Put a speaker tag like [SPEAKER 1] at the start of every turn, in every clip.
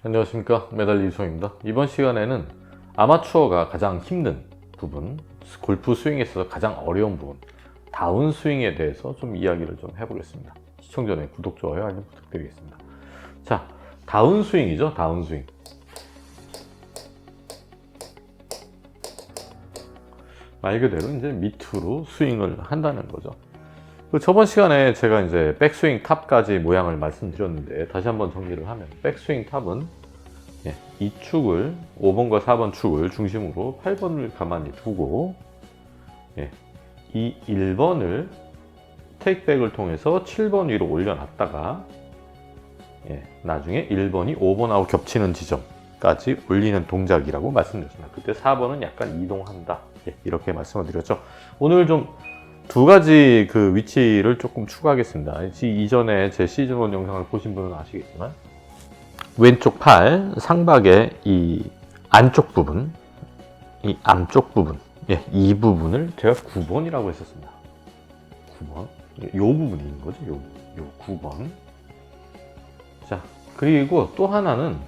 [SPEAKER 1] 안녕하십니까, 메달리 이수호입니다. 이번 시간에는 아마추어가 가장 힘든 부분, 골프 스윙에 있어서 가장 어려운 부분, 다운스윙에 대해서 좀 이야기를 좀 해보겠습니다. 시청 전에 구독, 좋아요, 알림 부탁드리겠습니다. 자, 다운스윙이죠. 다운스윙. 말 그대로 이제 밑으로 스윙을 한다는 거죠. 저번 시간에 제가 이제 백스윙 탑까지 모양을 말씀드렸는데, 다시 한번 정리를 하면, 백스윙 탑은 이 축을, 5번과 4번 축을 중심으로 8번을 가만히 두고, 이 1번을 테이크백을 통해서 7번 위로 올려놨다가, 나중에 1번이 5번하고 겹치는 지점까지 올리는 동작이라고 말씀드렸습니다. 그때 4번은 약간 이동한다, 이렇게 말씀을 드렸죠. 오늘 좀 두 가지 그 위치를 조금 추가하겠습니다. 이전에 제 시즌1 영상을 보신 분은 아시겠지만, 왼쪽 팔 상박의 이 안쪽 부분, 이 앞쪽 부분, 이 부분을 제가 9번이라고 했었습니다. 9번. 요 부분이 있는 거죠. 요 9번. 자, 그리고 또 하나는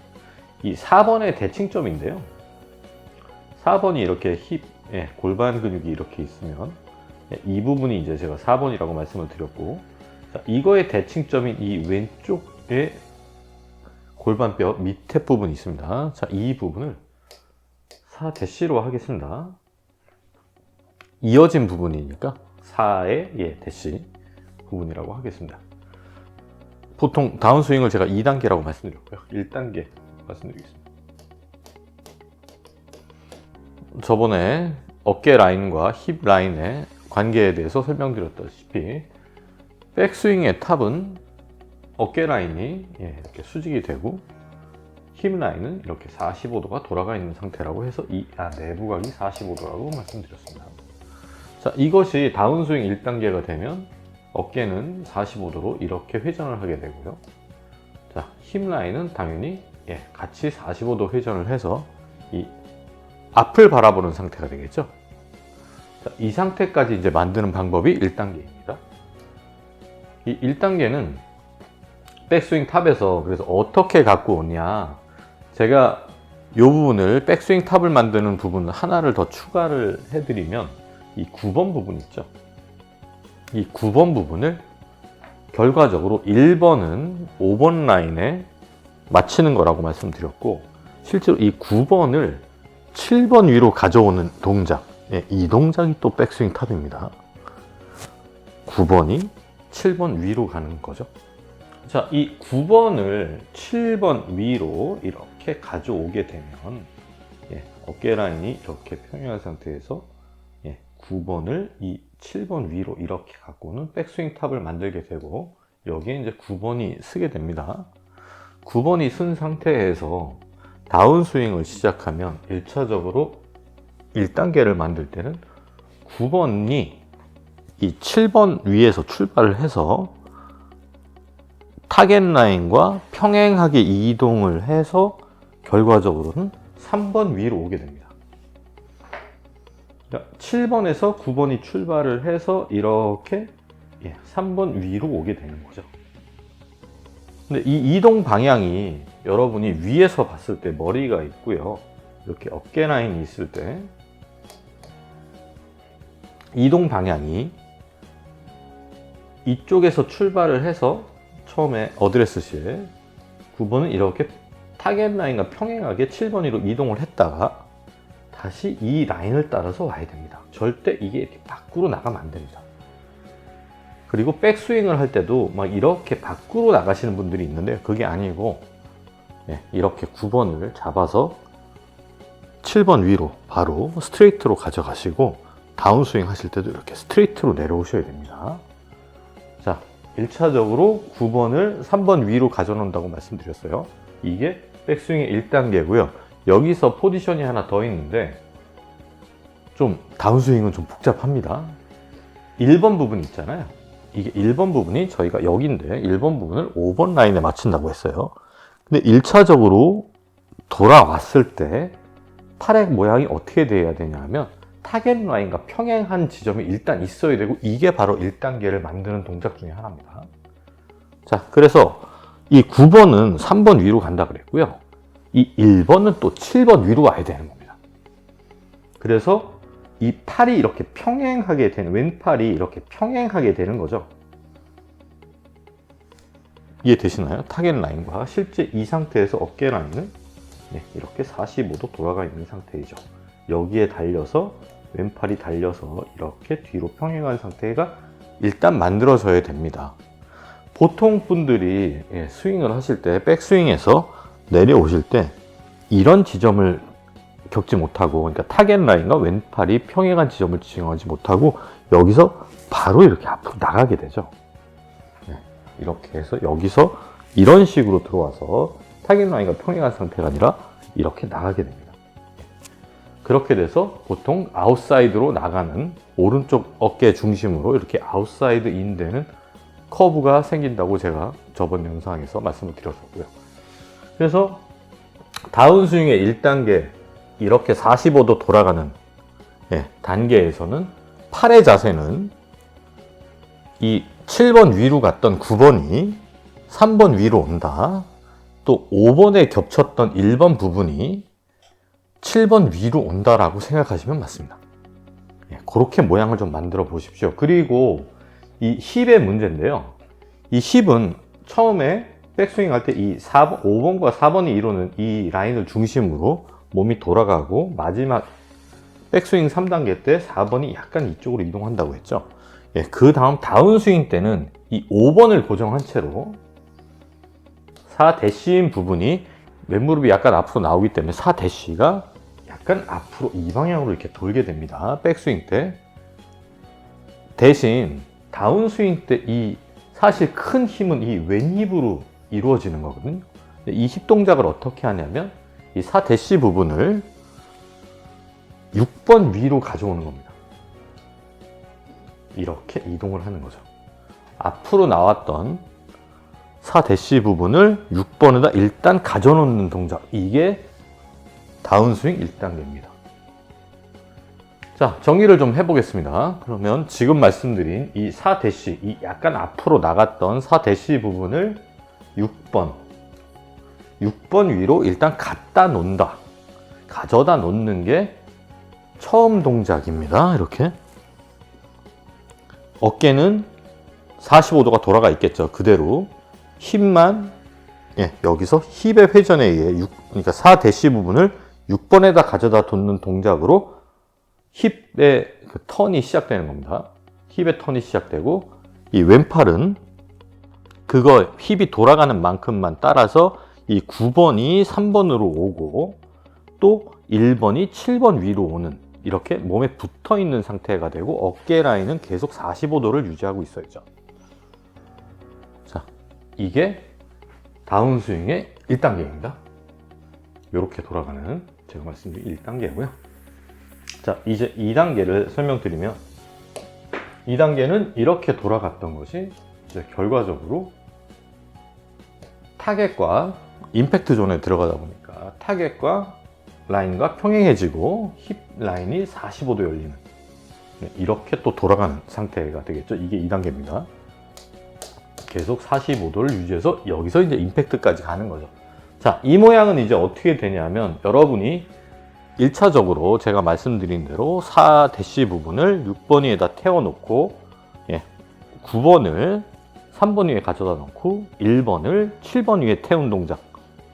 [SPEAKER 1] 이 4번의 대칭점인데요. 4번이 이렇게 골반 근육이 이렇게 있으면, 이 부분이 이제 제가 4번이라고 말씀을 드렸고, 자, 이거의 대칭점인 이 왼쪽에 골반뼈 밑에 부분이 있습니다. 자, 이 부분을 4-로 하겠습니다. 이어진 부분이니까 4의 대시 부분이라고 하겠습니다. 보통 다운스윙을 제가 2단계라고 말씀드렸고요. 1단계 말씀드리겠습니다. 저번에 어깨 라인과 힙 라인의 관계에 대해서 설명드렸다시피, 백스윙의 탑은 어깨 라인이 이렇게 수직이 되고, 힙 라인은 이렇게 45도가 돌아가 있는 상태라고 해서 이 내부각이 45도라고 말씀드렸습니다. 자, 이것이 다운스윙 1단계가 되면 어깨는 45도로 이렇게 회전을 하게 되고요. 자, 힙 라인은 당연히 같이 45도 회전을 해서 이 앞을 바라보는 상태가 되겠죠. 자, 이 상태까지 이제 만드는 방법이 1단계입니다. 이 1단계는 백스윙 탑에서 그래서 어떻게 갖고 오냐, 제가 이 부분을, 백스윙 탑을 만드는 부분 하나를 더 추가를 해드리면, 이 9번 부분 있죠. 이 9번 부분을 결과적으로 1번은 5번 라인에 맞추는 거라고 말씀드렸고, 실제로 이 9번을 7번 위로 가져오는 동작, 이 동작이 또 백스윙 탑입니다. 9번이 7번 위로 가는 거죠. 자, 이 9번을 7번 위로 이렇게 가져오게 되면, 어깨 라인이 이렇게 평행한 상태에서 9번을 이 7번 위로 이렇게 갖고는 백스윙 탑을 만들게 되고, 여기에 이제 9번이 쓰게 됩니다. 9번이 쓴 상태에서 다운스윙을 시작하면 1차적으로 1단계를 만들 때는 9번이 이 7번 위에서 출발을 해서 타겟 라인과 평행하게 이동을 해서 결과적으로는 3번 위로 오게 됩니다. 7번에서 9번이 출발을 해서 이렇게 3번 위로 오게 되는 거죠. 근데 이 이동 방향이 여러분이 위에서 봤을 때 머리가 있고요, 이렇게 어깨 라인이 있을 때 이동 방향이 이쪽에서 출발을 해서 처음에 어드레스 시에 9번은 이렇게 타겟 라인과 평행하게 7번 위로 이동을 했다가 다시 이 라인을 따라서 와야 됩니다. 절대 이게 이렇게 밖으로 나가면 안 됩니다. 그리고 백스윙을 할 때도 막 이렇게 밖으로 나가시는 분들이 있는데, 그게 아니고 이렇게 9번을 잡아서 7번 위로 바로 스트레이트로 가져가시고, 다운스윙 하실 때도 이렇게 스트레이트로 내려오셔야 됩니다. 자, 1차적으로 9번을 3번 위로 가져놓는다고 말씀드렸어요. 이게 백스윙의 1단계고요. 여기서 포지션이 하나 더 있는데, 좀 다운스윙은 좀 복잡합니다. 1번 부분 있잖아요. 이게 1번 부분이 저희가 여기인데, 1번 부분을 5번 라인에 맞춘다고 했어요. 근데 1차적으로 돌아왔을 때 팔의 모양이 어떻게 돼야 되냐 하면, 타겟 라인과 평행한 지점이 일단 있어야 되고, 이게 바로 1단계를 만드는 동작 중에 하나입니다. 자, 그래서 이 9번은 3번 위로 간다 그랬고요. 이 1번은 또 7번 위로 와야 되는 겁니다. 그래서 이 팔이 이렇게 평행하게 되는, 왼팔이 이렇게 평행하게 되는 거죠. 이해되시나요? 타겟 라인과 실제 이 상태에서 어깨 라인은 이렇게 45도 돌아가 있는 상태이죠. 여기에 달려서 왼팔이 달려서 이렇게 뒤로 평행한 상태가 일단 만들어져야 됩니다. 보통 분들이 스윙을 하실 때 백스윙에서 내려오실 때 이런 지점을 겪지 못하고, 그러니까 타겟 라인과 왼팔이 평행한 지점을 지정하지 못하고 여기서 바로 이렇게 앞으로 나가게 되죠. 이렇게 해서 여기서 이런 식으로 들어와서 타겟 라인과 평행한 상태가 아니라 이렇게 나가게 됩니다. 그렇게 돼서 보통 아웃사이드로 나가는, 오른쪽 어깨 중심으로 이렇게 아웃사이드 인 되는 커브가 생긴다고 제가 저번 영상에서 말씀을 드렸었고요. 그래서 다운스윙의 1단계 이렇게 45도 돌아가는 단계에서는 팔의 자세는 이 7번 위로 갔던 9번이 3번 위로 온다. 또 5번에 겹쳤던 1번 부분이 7번 위로 온다라고 생각하시면 맞습니다. 그렇게 모양을 좀 만들어 보십시오. 그리고 이 힙의 문제인데요. 이 힙은 처음에 백스윙 할 때 이 5번과 4번이 이루는 이 라인을 중심으로 몸이 돌아가고, 마지막 백스윙 3단계 때 4번이 약간 이쪽으로 이동한다고 했죠. 그 다음 다운스윙 때는 이 5번을 고정한 채로 4대시인 부분이 왼무릎이 약간 앞으로 나오기 때문에 4대시가 약간 앞으로 이 방향으로 이렇게 돌게 됩니다. 백스윙 때. 대신 다운스윙 때 이 사실 큰 힘은 이 왼힙으로 이루어지는 거거든요. 이 힙 동작을 어떻게 하냐면 이 4대시 부분을 6번 위로 가져오는 겁니다. 이렇게 이동을 하는 거죠. 앞으로 나왔던 4대시 부분을 6번에다 일단 가져놓는 동작, 이게 다운스윙 1단계입니다. 자, 정리를 좀 해보겠습니다. 그러면 지금 말씀드린 이 4대시, 이 약간 앞으로 나갔던 4대시 부분을 6번 위로 일단 갖다 놓는다. 가져다 놓는 게 처음 동작입니다. 이렇게. 어깨는 45도가 돌아가 있겠죠. 그대로. 힙만, 여기서 힙의 회전에 의해 그러니까 4대시 부분을 6번에다 가져다 놓는 동작으로 힙의 그 턴이 시작되는 겁니다. 힙의 턴이 시작되고, 이 왼팔은 그거 힙이 돌아가는 만큼만 따라서 이 9번이 3번으로 오고, 또 1번이 7번 위로 오는, 이렇게 몸에 붙어 있는 상태가 되고, 어깨 라인은 계속 45도를 유지하고 있어야죠. 자, 이게 다운스윙의 1단계입니다. 이렇게 돌아가는, 제가 말씀드린 1단계고요. 자, 이제 2단계를 설명드리면, 2단계는 이렇게 돌아갔던 것이 이제 결과적으로 타겟과 임팩트 존에 들어가다 보니까 타겟과 라인과 평행해지고 힙 라인이 45도 열리는, 이렇게 또 돌아가는 상태가 되겠죠. 이게 2단계입니다. 계속 45도를 유지해서 여기서 이제 임팩트까지 가는 거죠. 자, 이 모양은 이제 어떻게 되냐면, 여러분이 1차적으로 제가 말씀드린 대로 4대시 부분을 6번 위에다 태워놓고 9번을 3번 위에 가져다 놓고 1번을 7번 위에 태운 동작,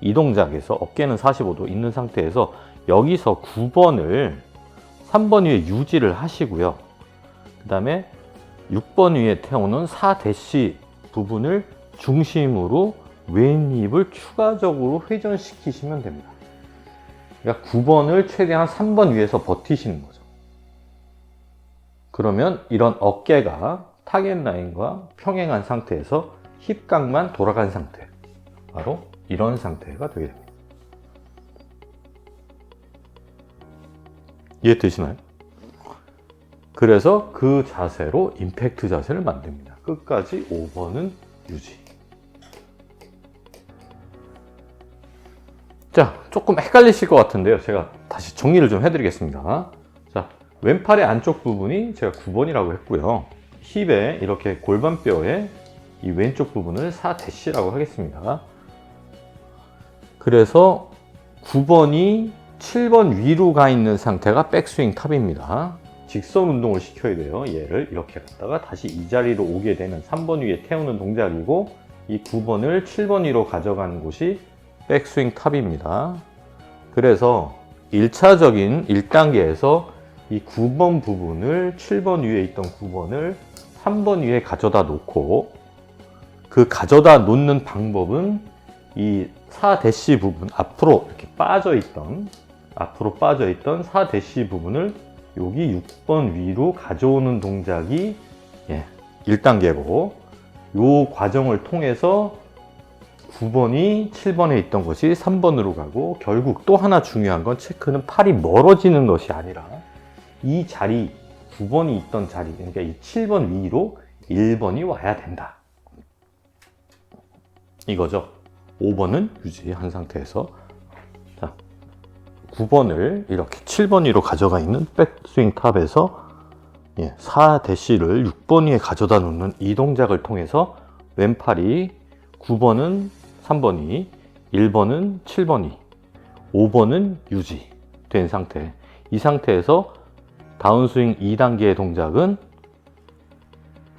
[SPEAKER 1] 이 동작에서 어깨는 45도 있는 상태에서 여기서 9번을 3번 위에 유지를 하시고요. 그 다음에 6번 위에 태우는 4대시 부분을 중심으로 왼힙을 추가적으로 회전시키시면 됩니다. 그러니까 9번을 최대한 3번 위에서 버티시는 거죠. 그러면 이런 어깨가 타겟 라인과 평행한 상태에서 힙각만 돌아간 상태, 바로 이런 상태가 되게 됩니다. 이해되시나요? 그래서 그 자세로 임팩트 자세를 만듭니다. 끝까지 5번은 유지. 자, 조금 헷갈리실 것 같은데요. 제가 다시 정리를 좀 해드리겠습니다. 자, 왼팔의 안쪽 부분이 제가 9번이라고 했고요. 힙에 이렇게 골반뼈에 이 왼쪽 부분을 4대시라고 하겠습니다. 그래서 9번이 7번 위로 가 있는 상태가 백스윙 탑입니다. 직선 운동을 시켜야 돼요. 얘를 이렇게 갔다가 다시 이 자리로 오게 되면 3번 위에 태우는 동작이고, 이 9번을 7번 위로 가져가는 곳이 백스윙 탑입니다. 그래서 1차적인 1단계에서 이 9번 부분을 7번 위에 있던 9번을 3번 위에 가져다 놓고, 그 가져다 놓는 방법은 이 4대시 부분, 앞으로 이렇게 빠져있던 4대시 부분을 여기 6번 위로 가져오는 동작이 1단계고, 이 과정을 통해서 9번이 7번에 있던 것이 3번으로 가고, 결국 또 하나 중요한 건 체크는 팔이 멀어지는 것이 아니라 이 자리, 9번이 있던 자리, 그러니까 이 7번 위로 1번이 와야 된다. 이거죠. 5번은 유지한 상태에서, 자, 9번을 이렇게 7번 위로 가져가 있는 백스윙 탑에서 4대시를 6번 위에 가져다 놓는 이 동작을 통해서 왼팔이 9번은 3번이, 1번은 7번이, 5번은 유지된 상태. 이 상태에서 다운스윙 2단계의 동작은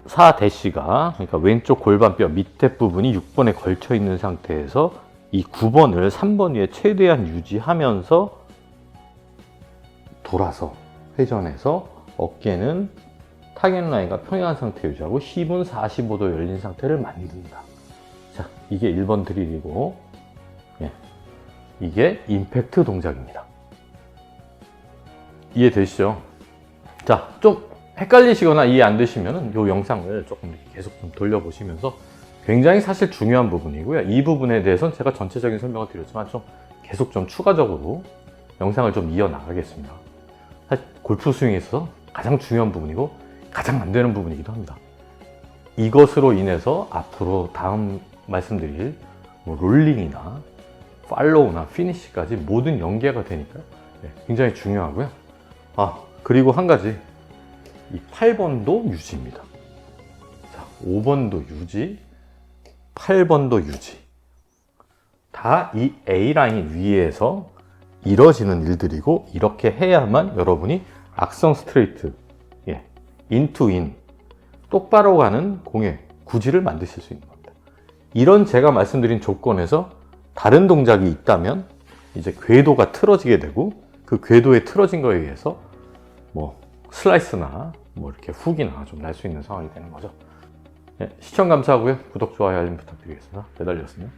[SPEAKER 1] 4대시가, 그러니까 왼쪽 골반뼈 밑에 부분이 6번에 걸쳐 있는 상태에서 이 9번을 3번 위에 최대한 유지하면서 돌아서 회전해서 어깨는 타겟 라인과 평행한 상태 유지하고 힙은 45도 열린 상태를 만든다. 자, 이게 1번 드릴이고, 이게 임팩트 동작입니다. 이해되시죠? 자, 좀 헷갈리시거나 이해 안 되시면 이 영상을 조금 이렇게 계속 좀 돌려보시면서, 굉장히 사실 중요한 부분이고요. 이 부분에 대해서는 제가 전체적인 설명을 드렸지만 좀 계속 좀 추가적으로 영상을 좀 이어나가겠습니다. 사실 골프 스윙에 있어서 가장 중요한 부분이고 가장 안 되는 부분이기도 합니다. 이것으로 인해서 앞으로 다음 말씀드릴 롤링이나 팔로우나 피니시까지 모든 연계가 되니까 굉장히 중요하고요. 그리고 한 가지, 이 8번도 유지입니다. 자, 5번도 유지, 8번도 유지. 다 이 A라인 위에서 이뤄지는 일들이고, 이렇게 해야만 여러분이 악성 스트레이트, 인투 인, 똑바로 가는 공의 구질을 만드실 수 있는 겁니다. 이런 제가 말씀드린 조건에서 다른 동작이 있다면 이제 궤도가 틀어지게 되고, 그 궤도에 틀어진 거에 의해서 슬라이스나 이렇게 훅이나 좀 날 수 있는 상황이 되는 거죠. 시청 감사하고요. 구독, 좋아요, 알림 부탁드리겠습니다. 배달이었습니다.